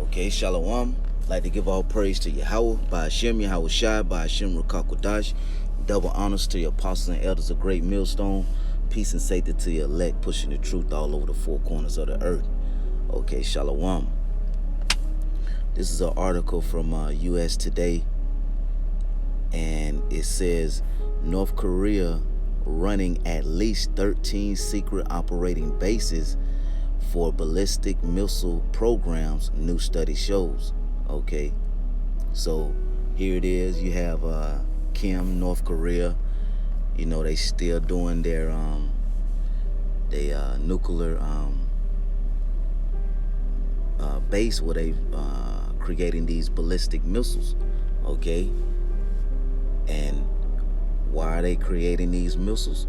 Okay, Shalom. I'd like to give all praise to Yahweh, by Hashem, Yahweh Shai, by Hashem, Rukakwadash. Double honors to your apostles and elders of Great Millstone. Peace and safety to your elect, pushing the truth all over the four corners of the earth. Okay, Shalom. This is an article from U.S. Today, and it says North Korea running at least 13 secret operating bases for ballistic missile programs, new study shows. Okay, so here it is. You have Kim, North Korea. You know, they still doing their nuclear base where they creating these ballistic missiles. Okay, and why are they creating these missiles?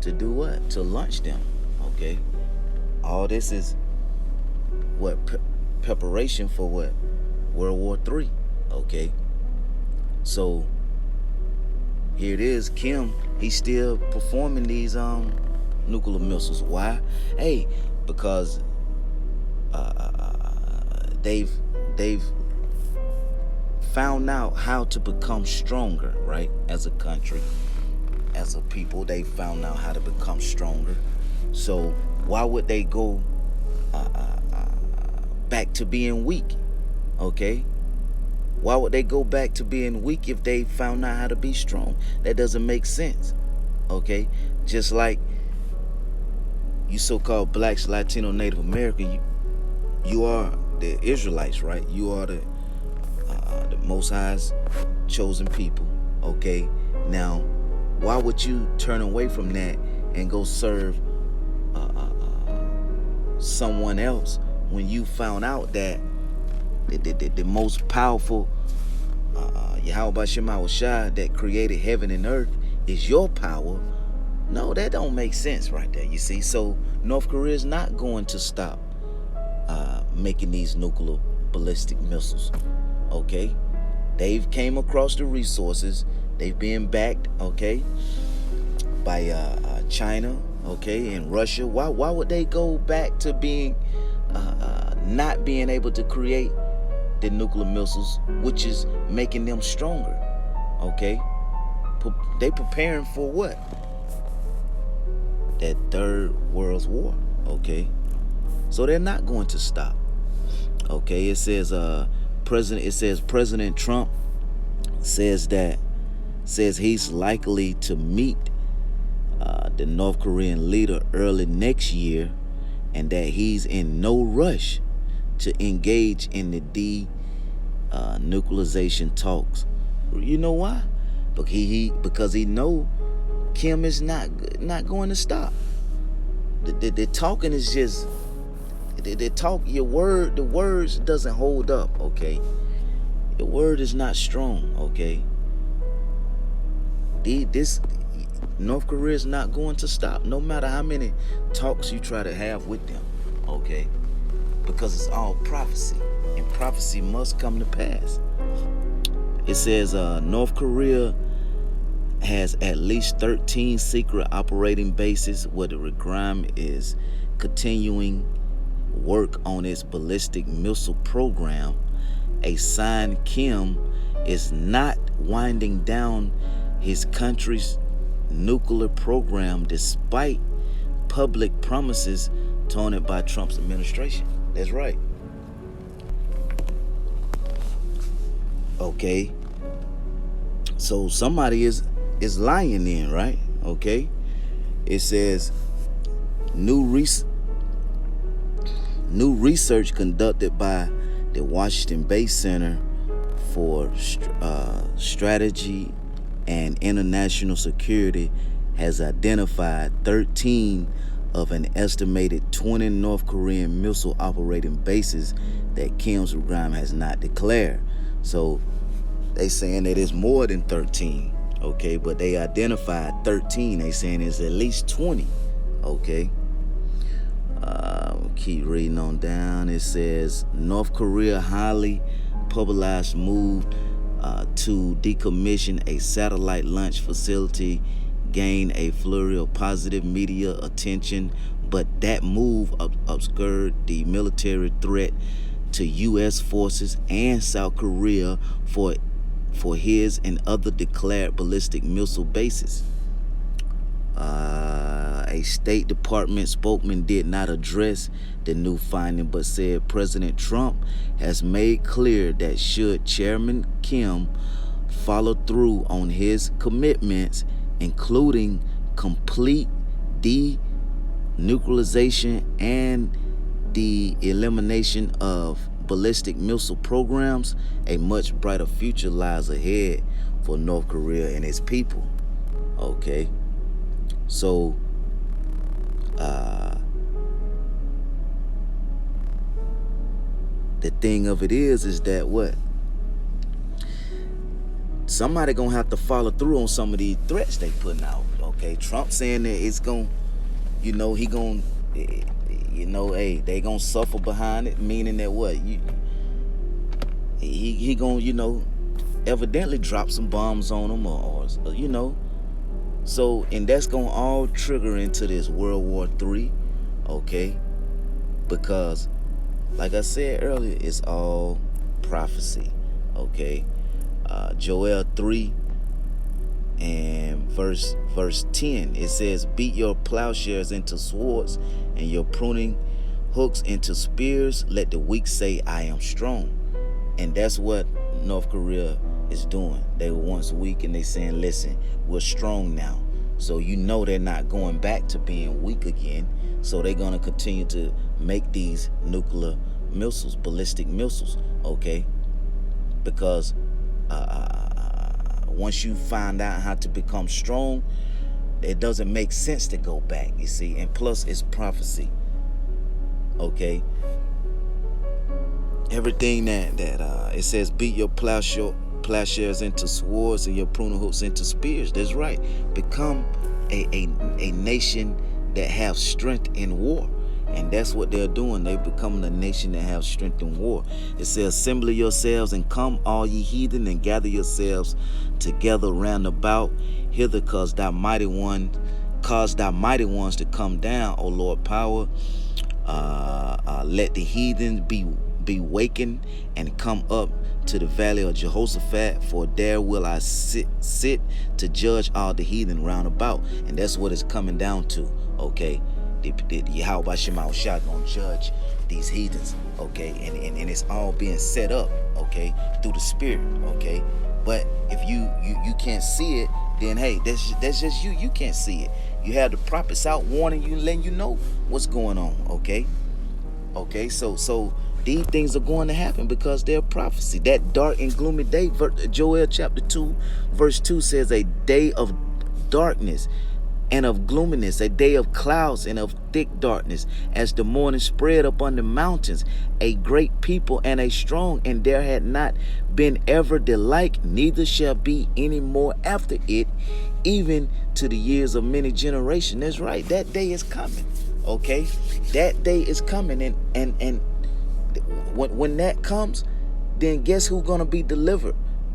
To do what? To launch them. Okay, all this is what preparation for what? World War III. Okay, so here it is. Kim, he's still performing these nuclear missiles. Why? Hey, because they've found out how to become stronger, right? As a country, as a people, they found out how to become stronger. So why would they go back to being weak? Okay, why would they go back to being weak if they found out how to be strong? That doesn't make sense. Okay, just like you so-called blacks, Latino, Native American, you are the Israelites, right? You are the Most High's chosen people. Okay, now why would you turn away from that and go serve someone else when you found out that the most powerful Yahweh Bashem Shai that created heaven and earth is your power? No, that don't make sense right there, you see. So North Korea is not going to stop making these nuclear ballistic missiles. Okay, they've came across the resources. They've been backed, okay, by China, okay, and Russia. Why would they go back to being not being able to create the nuclear missiles, which is making them stronger? Okay, they preparing for what? That third world war. Okay, so they're not going to stop. Okay, it says President Trump says he's likely to meet the North Korean leader early next year, and that he's in no rush to engage in the denuclearization talks. You know why? Because he know Kim is not going to stop. The talking is just the talk. The words doesn't hold up. Okay, your word is not strong. Okay, this North Korea is not going to stop, no matter how many talks you try to have with them. Okay, because it's all prophecy, and prophecy must come to pass. It says North Korea has at least 13 secret operating bases where the regime is continuing work on its ballistic missile program, a sign Kim is not winding down his country's nuclear program despite public promises taunted by Trump's administration. That's right. Okay, so somebody is lying then, right? Okay, it says new research conducted by the Washington-based Center for Strategy and International Security has identified 13 of an estimated 20 North Korean missile operating bases that Kim's regime has not declared. So they saying that it's more than 13, okay, but they identified 13. They saying it's at least 20, okay. Keep reading on down. It says North Korea highly publicized move to decommission a satellite launch facility gained a flurry of positive media attention, but that move obscured the military threat to U.S. forces and South Korea for his and other declared ballistic missile bases. A State Department spokesman did not address the new finding, but said President Trump has made clear that should Chairman Kim follow through on his commitments, including complete denuclearization and the elimination of ballistic missile programs, a much brighter future lies ahead for North Korea and its people. Okay, so the thing of it is that what? Somebody gonna have to follow through on some of these threats they putting out. Okay, Trump saying that it's gonna, he gonna, they gonna suffer behind it, meaning that what? He gonna, evidently drop some bombs on them or so, and that's gonna all trigger into this World War III, okay? Because, like I said earlier, it's all prophecy, okay? Joel 3 and verse 10, it says, beat your plowshares into swords and your pruning hooks into spears. Let the weak say, I am strong. And that's what North Korea is doing. They were once weak and they saying, listen, we're strong now. So they're not going back to being weak again. So they're going to continue to make these nuclear missiles, ballistic missiles, okay? Because once you find out how to become strong, it doesn't make sense to go back, you see. And plus, it's prophecy, okay? Everything that it says, beat your plowshares into swords and your pruning hooks into spears. That's right. Become a nation that have strength in war. And that's what they're doing. They're becoming a nation that have strength in war. It says, assemble yourselves and come, all ye heathen, and gather yourselves together round about hither, cause thy mighty ones to come down, O Lord power. Let the heathens be wakened and come up to the valley of Jehoshaphat, for there will I sit to judge all the heathen round about. And that's what it's coming down to, okay? Yahweh Shema Shah gonna judge these heathens, okay? And it's all being set up, okay, through the Spirit, okay? But if you can't see it, then hey, that's just you can't see it. You have the prophets out warning you, letting you know what's going on, okay? Okay, so these things are going to happen because they're prophecy. That dark and gloomy day, Joel chapter 2, verse 2 says, a day of darkness and of gloominess, a day of clouds and of thick darkness, as the morning spread upon the mountains, a great people and a strong, and there had not been ever the like, neither shall be any more after it, even to the years of many generations. That's right, that day is coming, okay? That day is coming, and when that comes, then guess who's gonna be delivered?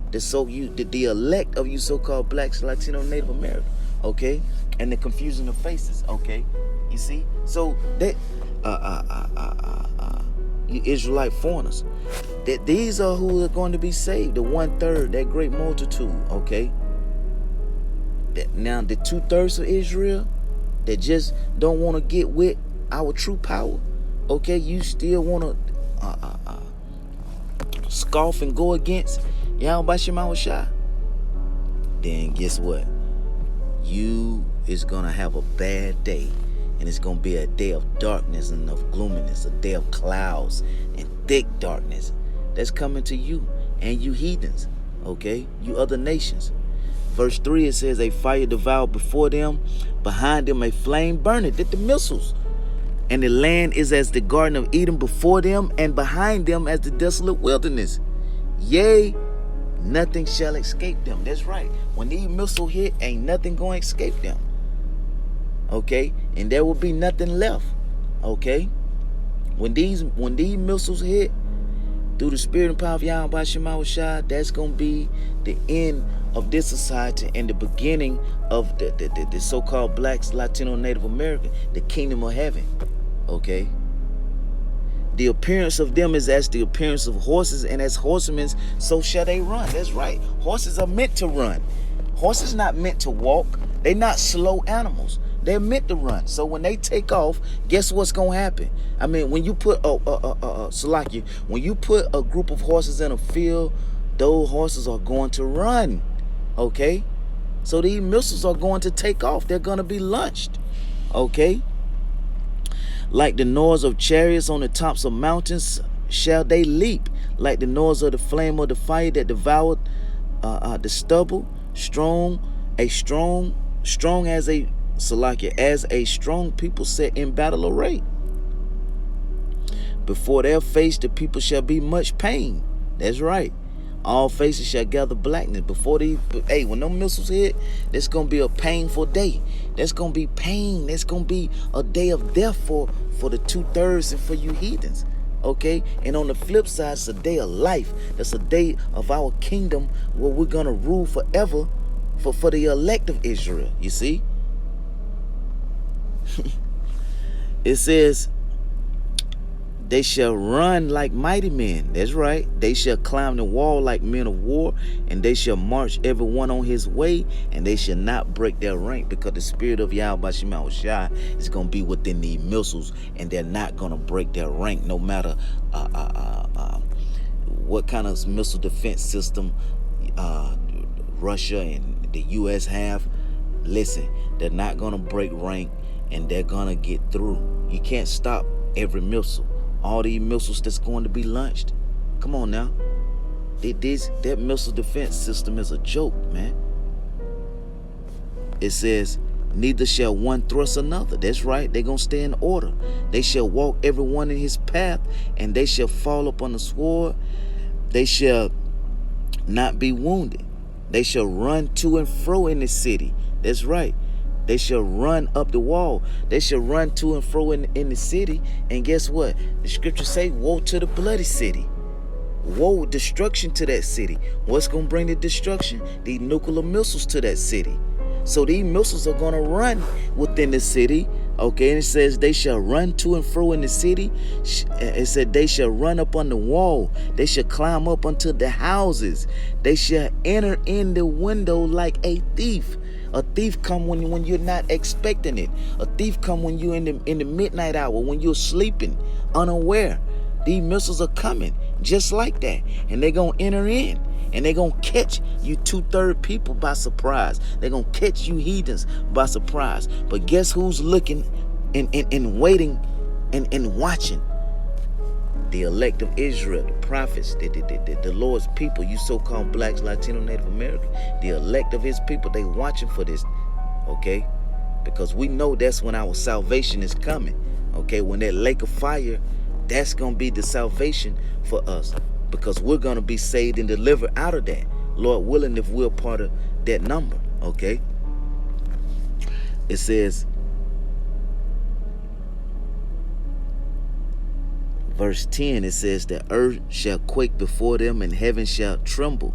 The elect of you so-called blacks, Latino, Native American, okay? And the confusion of faces, okay? You see? So that you Israelite foreigners, that these are who are going to be saved, the 1/3, that great multitude, okay? Now the 2/3 of Israel that just don't want to get with our true power, okay? You still want to scoff and go against Yahweh Shema Shah, then guess what? You is gonna have a bad day, and it's gonna be a day of darkness and of gloominess, a day of clouds and thick darkness that's coming to you and you heathens, okay? You other nations. Verse 3, it says, a fire devoured before them, behind them a flame burneth. Did the missiles. And the land is as the Garden of Eden before them, and behind them as the desolate wilderness. Yea, nothing shall escape them. That's right. When these missiles hit, ain't nothing going to escape them. Okay? And there will be nothing left. Okay? When these missiles hit, through the spirit and power of Yahweh Shema Shah, that's going to be the end of this society and the beginning of the so-called blacks, Latino, Native American, the kingdom of heaven. Okay? The appearance of them is as the appearance of horses, and as horsemen, so shall they run. That's right. Horses are meant to run. Horses not meant to walk. They're not slow animals. They're meant to run. So when they take off, guess what's gonna happen? I mean, when you put Salaki, when you put a group of horses in a field, those horses are going to run. Okay? So these missiles are going to take off. They're gonna be launched. Okay? Like the noise of chariots on the tops of mountains shall they leap, like the noise of the flame of the fire that devoured the stubble. Strong as a Salakia, as a strong people set in battle array. Before their face the people shall be much pain. That's right. All faces shall gather blackness. Before when them missiles hit, that's gonna be a painful day. That's gonna be pain. That's gonna be a day of death for the 2/3 and for you heathens. Okay? And on the flip side, it's a day of life. That's a day of our kingdom where we're gonna rule forever for the elect of Israel. You see? It says, they shall run like mighty men. That's right. They shall climb the wall like men of war, and they shall march every one on his way, and they shall not break their rank, because the spirit of Yahweh Shema Shai is going to be within the missiles, and they're not going to break their rank, no matter what kind of missile defense system Russia and the U.S. have. Listen, they're not going to break rank, and they're going to get through. You can't stop every missile. All these missiles that's going to be launched. Come on now. That missile defense system is a joke, man. It says, neither shall one thrust another. That's right. They're going to stay in order. They shall walk every one in his path, and they shall fall upon the sword. They shall not be wounded. They shall run to and fro in the city. That's right. They shall run up the wall. They shall run to and fro in the city. And guess what? The scriptures say, woe to the bloody city. Woe, destruction to that city. What's going to bring the destruction? The nuclear missiles to that city. So these missiles are going to run within the city. Okay, and it says they shall run to and fro in the city. It said they shall run up on the wall. They shall climb up unto the houses. They shall enter in the window like a thief. A thief come when you're not expecting it. A thief come when you're in the midnight hour, when you're sleeping, unaware. These missiles are coming just like that. And they're going to enter in. And they're going to catch you 2/3 people by surprise. They're going to catch you heathens by surprise. But guess who's looking and waiting and watching? The elect of Israel, the prophets, the Lord's people, you so-called blacks, Latino, Native American, the elect of his people, they watching for this, okay? Because we know that's when our salvation is coming, okay? When that lake of fire, that's going to be the salvation for us, because we're going to be saved and delivered out of that, Lord willing, if we're part of that number, okay? It says, verse 10, it says, the earth shall quake before them, and heaven shall tremble.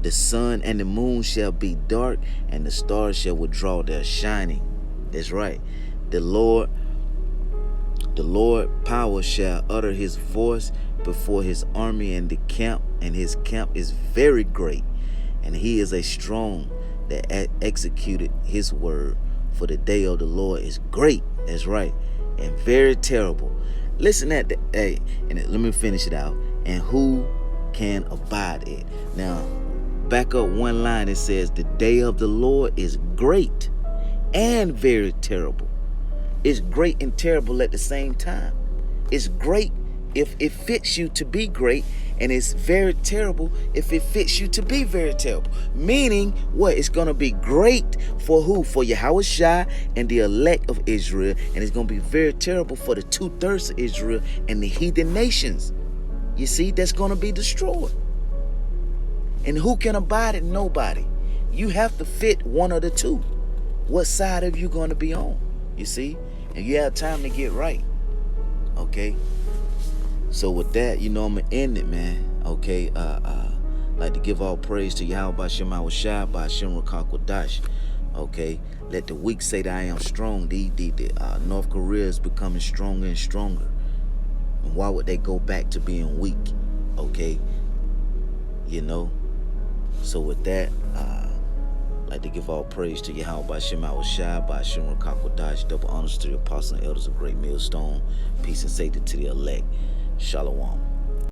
The sun and the moon shall be dark, and the stars shall withdraw their shining. That's right. The Lord power shall utter his voice before his army, and his camp is very great, and he is a strong that executed his word. For the day of the Lord is great. That's right. And very terrible. Listen at and let me finish it out. And who can abide it? Now, back up one line. It says, the day of the Lord is great and very terrible. It's great and terrible at the same time. It's great if it fits you to be great, and it's very terrible if it fits you to be very terrible. Meaning, what? It's going to be great for who? For Yahweh Shai and the elect of Israel, and it's going to be very terrible for the 2/3 of Israel and the heathen nations. You see, that's going to be destroyed. And who can abide it? Nobody. You have to fit one of the two. What side are you going to be on? You see? And you have time to get right. Okay? So with that, I'm going to end it, man. Okay? Like to give all praise to Yahweh B'Shem Awashai, B'Shem Rakakwadash. Okay? Let the weak say that I am strong. The North Korea is becoming stronger and stronger. And why would they go back to being weak? Okay, you know. So with that, I'd like to give all praise to Yahweh by Shem Shai, by Shem Rakakwadash, double honors to the apostles and elders of Great Millstone. Peace and safety to the elect. Shalom.